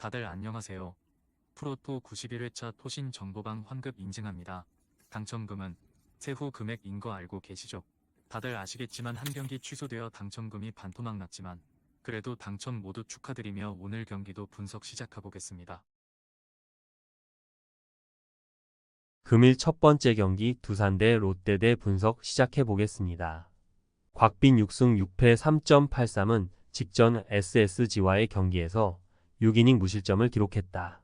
다들 안녕하세요. 프로토 91회차 토신 정보방 환급 인증합니다. 당첨금은 세후 금액인 거 알고 계시죠? 다들 아시겠지만 한 경기 취소되어 당첨금이 반토막 났지만 그래도 당첨 모두 축하드리며 오늘 경기도 분석 시작해보겠습니다. 금일 첫 번째 경기 두산 대 롯데 대 분석 시작해 보겠습니다. 곽빈 6승 6패 3.83은 직전 SSG와의 경기에서 6이닝 무실점을 기록했다.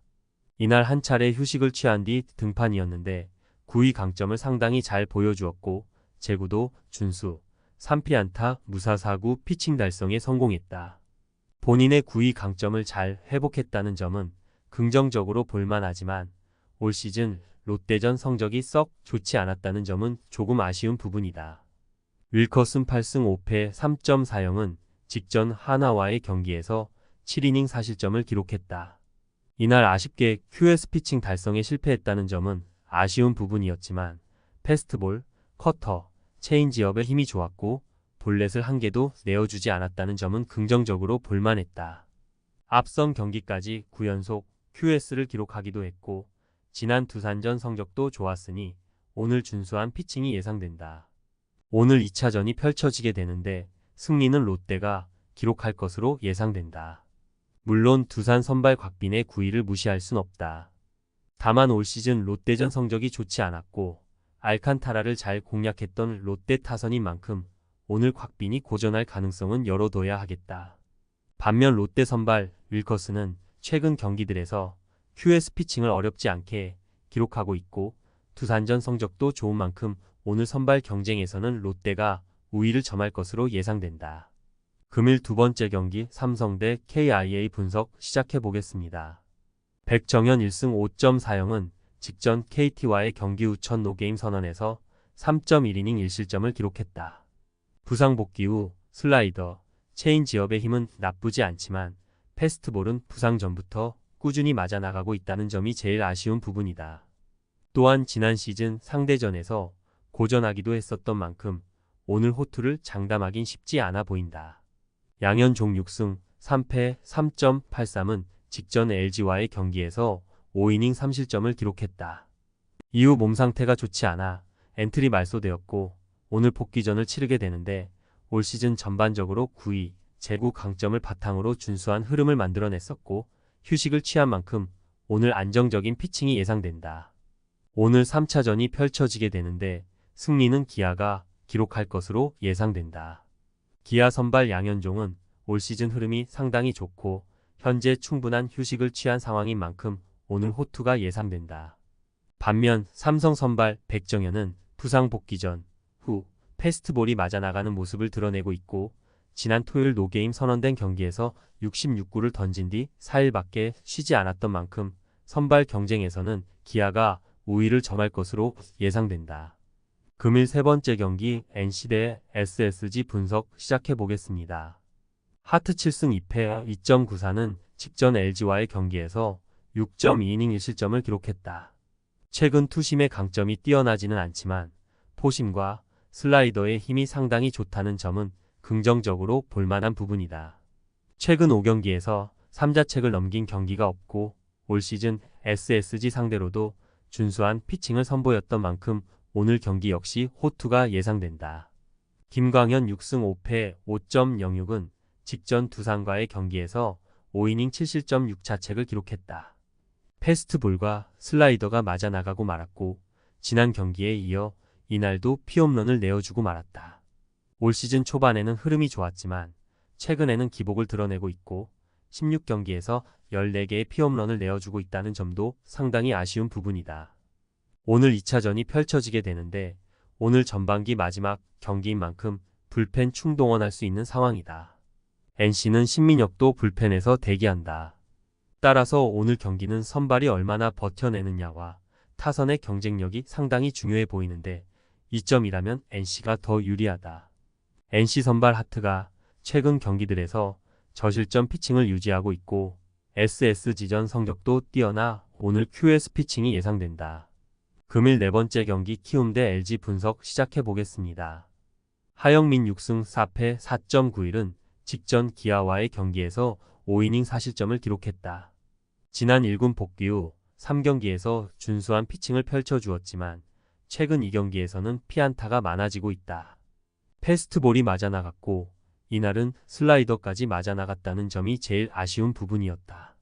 이날 한 차례 휴식을 취한 뒤 등판이었는데 9위 강점을 상당히 잘 보여주었고 제구도 준수, 3피안타, 무사사구 피칭 달성에 성공했다. 본인의 9위 강점을 잘 회복했다는 점은 긍정적으로 볼만하지만 올 시즌 롯데전 성적이 썩 좋지 않았다는 점은 조금 아쉬운 부분이다. 윌커슨 8승 5패 3.40은 직전 하나와의 경기에서 7이닝 4실점을 기록했다. 이날 아쉽게 QS 피칭 달성에 실패했다는 점은 아쉬운 부분이었지만 패스트볼, 커터, 체인지업에 힘이 좋았고 볼넷을 한 개도 내어주지 않았다는 점은 긍정적으로 볼만했다. 앞선 경기까지 9연속 QS를 기록하기도 했고 지난 두산전 성적도 좋았으니 오늘 준수한 피칭이 예상된다. 오늘 2차전이 펼쳐지게 되는데 승리는 롯데가 기록할 것으로 예상된다. 물론 두산 선발 곽빈의 9위를 무시할 순 없다. 다만 올 시즌 롯데전 성적이 좋지 않았고 알칸타라를 잘 공략했던 롯데 타선인 만큼 오늘 곽빈이 고전할 가능성은 열어둬야 하겠다. 반면 롯데 선발 윌커스는 최근 경기들에서 QS 피칭을 어렵지 않게 기록하고 있고 두산전 성적도 좋은 만큼 오늘 선발 경쟁에서는 롯데가 우위를 점할 것으로 예상된다. 금일 두 번째 경기 삼성 대 KIA 분석 시작해 보겠습니다. 백정현 1승 5.40은 직전 KT와의 경기 후 첫 노게임 선언에서 3.1이닝 1실점을 기록했다. 부상 복귀 후 슬라이더, 체인지업의 힘은 나쁘지 않지만 패스트볼은 부상 전부터 꾸준히 맞아나가고 있다는 점이 제일 아쉬운 부분이다. 또한 지난 시즌 상대전에서 고전하기도 했었던 만큼 오늘 호투를 장담하긴 쉽지 않아 보인다. 양현종 6승 3패 3.83은 직전 LG와의 경기에서 5이닝 3실점을 기록했다. 이후 몸 상태가 좋지 않아 엔트리 말소되었고 오늘 복귀전을 치르게 되는데 올 시즌 전반적으로 9위, 제구 강점을 바탕으로 준수한 흐름을 만들어냈었고 휴식을 취한 만큼 오늘 안정적인 피칭이 예상된다. 오늘 3차전이 펼쳐지게 되는데 승리는 기아가 기록할 것으로 예상된다. 기아 선발 양현종은 올 시즌 흐름이 상당히 좋고 현재 충분한 휴식을 취한 상황인 만큼 오늘 호투가 예상된다. 반면 삼성 선발 백정현은 부상 복귀 전 후 패스트볼이 맞아나가는 모습을 드러내고 있고 지난 토요일 노게임 선언된 경기에서 66구를 던진 뒤 4일밖에 쉬지 않았던 만큼 선발 경쟁에서는 기아가 우위를 점할 것으로 예상된다. 금일 세 번째 경기 NC 대 SSG 분석 시작해 보겠습니다. 하트 7승 2패 2.94는 직전 LG와의 경기에서 6.2이닝 1실점을 기록했다. 최근 투심의 강점이 뛰어나지는 않지만 포심과 슬라이더의 힘이 상당히 좋다는 점은 긍정적으로 볼만한 부분이다. 최근 5경기에서 3자책을 넘긴 경기가 없고 올 시즌 SSG 상대로도 준수한 피칭을 선보였던 만큼 오늘 경기 역시 호투가 예상된다. 김광현 6승 5패 5.06은 직전 두산과의 경기에서 5이닝 7실점 6자책을 기록했다. 패스트볼과 슬라이더가 맞아나가고 말았고 지난 경기에 이어 이날도 피홈런을 내어주고 말았다. 올 시즌 초반에는 흐름이 좋았지만 최근에는 기복을 드러내고 있고 16경기에서 14개의 피홈런을 내어주고 있다는 점도 상당히 아쉬운 부분이다. 오늘 2차전이 펼쳐지게 되는데 오늘 전반기 마지막 경기인 만큼 불펜 충동원할 수 있는 상황이다. NC는 신민혁도 불펜에서 대기한다. 따라서 오늘 경기는 선발이 얼마나 버텨내느냐와 타선의 경쟁력이 상당히 중요해 보이는데 이 점이라면 NC가 더 유리하다. NC 선발 하트가 최근 경기들에서 저실점 피칭을 유지하고 있고 SSG전 성적도 뛰어나 오늘 QS 피칭이 예상된다. 금일 네 번째 경기 키움 대 LG 분석 시작해 보겠습니다. 하영민 6승 4패 4.91은 직전 기아와의 경기에서 5이닝 4실점을 기록했다. 지난 1군 복귀 후 3경기에서 준수한 피칭을 펼쳐주었지만 최근 2경기에서는 피안타가 많아지고 있다. 패스트볼이 맞아나갔고 이날은 슬라이더까지 맞아나갔다는 점이 제일 아쉬운 부분이었다.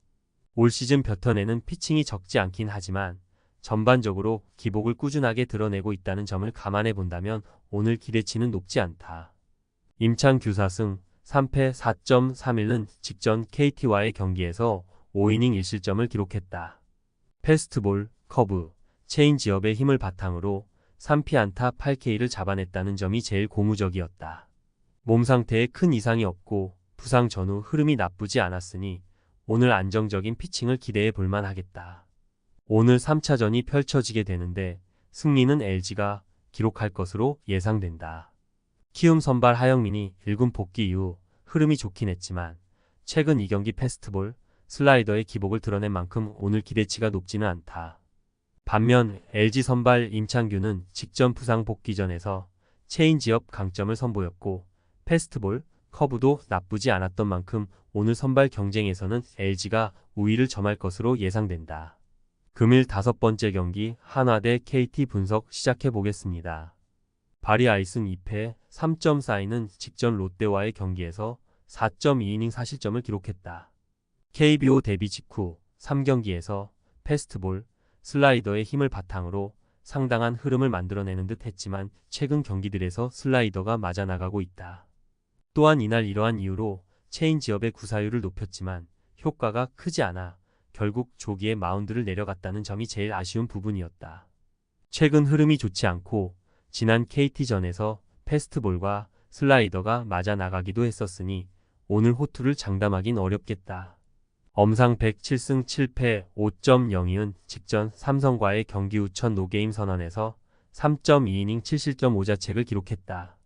올 시즌 벼터내는 피칭이 적지 않긴 하지만 전반적으로 기복을 꾸준하게 드러내고 있다는 점을 감안해 본다면 오늘 기대치는 높지 않다. 임창규 4승 3패 4.31는 직전 KT와의 경기에서 5이닝 1실점을 기록했다. 패스트볼, 커브, 체인지업의 힘을 바탕으로 3피안타 8K를 잡아냈다는 점이 제일 고무적이었다. 몸 상태에 큰 이상이 없고 부상 전후 흐름이 나쁘지 않았으니 오늘 안정적인 피칭을 기대해 볼만 하겠다. 오늘 3차전이 펼쳐지게 되는데 승리는 LG가 기록할 것으로 예상된다. 키움 선발 하영민이 1군 복귀 이후 흐름이 좋긴 했지만 최근 2경기 패스트볼, 슬라이더의 기복을 드러낸 만큼 오늘 기대치가 높지는 않다. 반면 LG 선발 임창규는 직전 부상 복귀전에서 체인지업 강점을 선보였고 패스트볼, 커브도 나쁘지 않았던 만큼 오늘 선발 경쟁에서는 LG가 우위를 점할 것으로 예상된다. 금일 5번째 경기 한화 대 KT 분석 시작해 보겠습니다. 바리 아이슨 2패 3.42는 직전 롯데와의 경기에서 4.2이닝 4실점을 기록했다. KBO 데뷔 직후 3경기에서 패스트볼, 슬라이더의 힘을 바탕으로 상당한 흐름을 만들어내는 듯 했지만 최근 경기들에서 슬라이더가 맞아나가고 있다. 또한 이날 이러한 이유로 체인지업의 구사율을 높였지만 효과가 크지 않아 결국 조기에 마운드를 내려갔다는 점이 제일 아쉬운 부분이었다. 최근 흐름이 좋지 않고 지난 KT전에서 패스트볼과 슬라이더가 맞아나가기도 했었으니 오늘 호투를 장담하긴 어렵겠다. 엄상 107승 7패 5.02은 직전 삼성과의 경기 후 첫 노게임 선언에서 3.2이닝 7실점 5자책을 기록했다.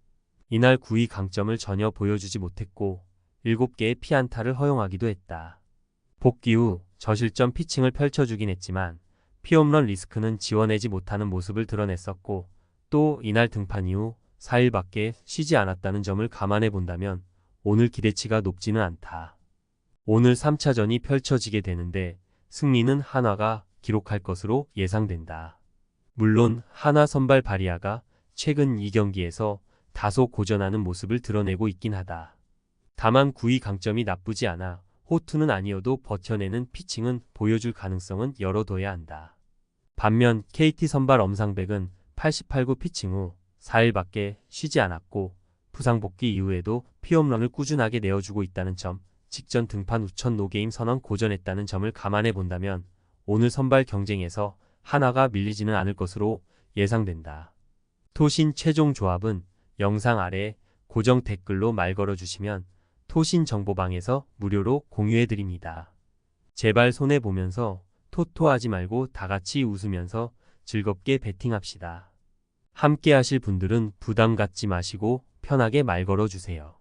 이날 9위 강점을 전혀 보여주지 못했고 7개의 피안타를 허용하기도 했다. 복귀 후 저실점 피칭을 펼쳐주긴 했지만 피홈런 리스크는 지워내지 못하는 모습을 드러냈었고 또 이날 등판 이후 4일밖에 쉬지 않았다는 점을 감안해 본다면 오늘 기대치가 높지는 않다. 오늘 3차전이 펼쳐지게 되는데 승리는 한화가 기록할 것으로 예상된다. 물론 한화 선발 바리아가 최근 2경기에서 다소 고전하는 모습을 드러내고 있긴 하다. 다만 9위 강점이 나쁘지 않아 호투는 아니어도 버텨내는 피칭은 보여줄 가능성은 열어둬야 한다. 반면 KT 선발 엄상백은 88구 피칭 후 4일밖에 쉬지 않았고 부상 복귀 이후에도 피홈런을 꾸준하게 내어주고 있다는 점, 직전 등판 후 첫 노게임 선언 고전했다는 점을 감안해 본다면 오늘 선발 경쟁에서 한화가 밀리지는 않을 것으로 예상된다. 토신 최종 조합은 영상 아래 고정 댓글로 말 걸어주시면 토신 정보방에서 무료로 공유해드립니다. 제발 손해보면서 토토하지 말고 다같이 웃으면서 즐겁게 베팅합시다. 함께 하실 분들은 부담 갖지 마시고 편하게 말 걸어주세요.